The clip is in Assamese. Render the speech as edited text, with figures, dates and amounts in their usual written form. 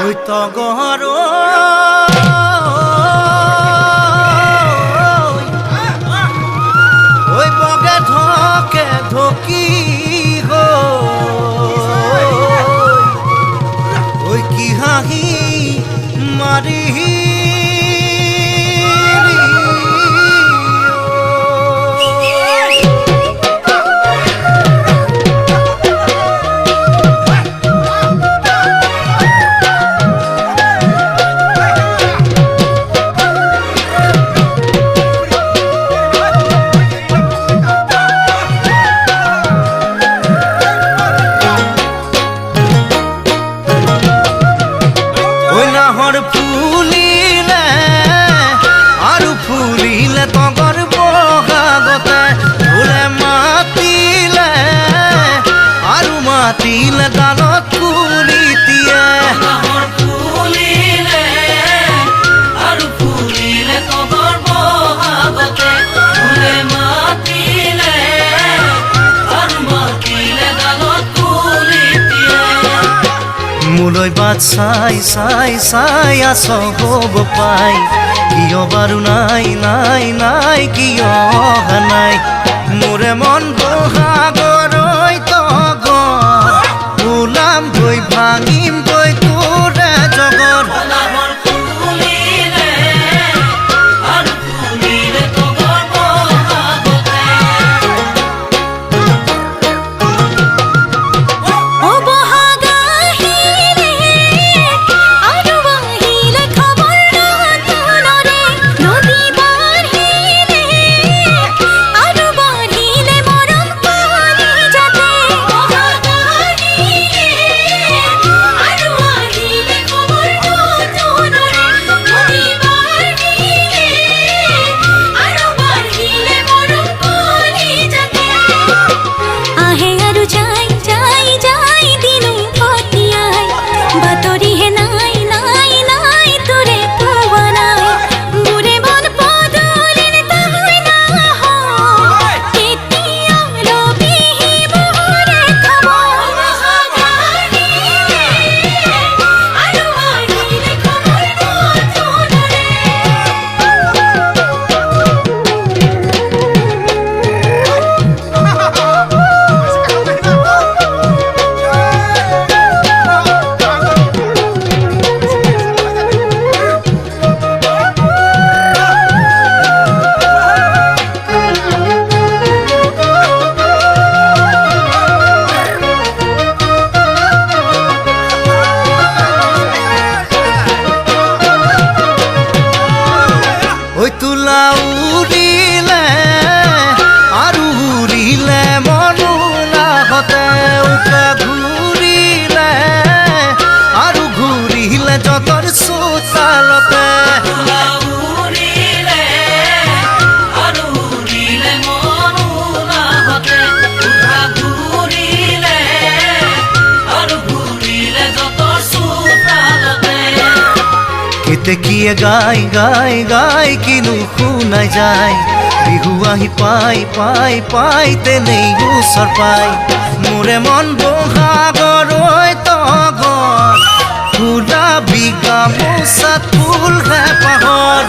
ওই তগৰ ওই বগে ধকে ধকি ওই কি হাহি মাৰি ফুলিলে আৰু ফুলিলে তগৰ বগাগতে ফুলে মাতিলে আৰু মাতিলে গালত কুলি দিয়ে ফুলিলে আৰু ফুলিলে তগৰ বগাগতে ফুলে মাতিলে আৰু মাতিলে গালত কুলি দিয়ে মোলৈ বাট চাই চাই চাই আছ হব পাই কিয় বাৰু নাই নাই নাই কিয় অহা নাই মোৰে মন বহাগৰৈ তগৰ ওলাম গৈ ভাঙিম গৈ তোৰে জগত ওই তুলা উৰিলে আৰু উৰিলে মনুলাহতে উকা ঘূৰিলে আৰু ঘূৰিলে যতৰ চোতালতে কেতেকিয়ে গাই গাই গাই কিনো শুনাই যায় বিহু আহি পাই পাই পাই তেনেই ওচৰ পাই মোৰে মন বহাগৰৈ তগৰ ফুলা বিঘা মোচাত ফুল হে পাহৰ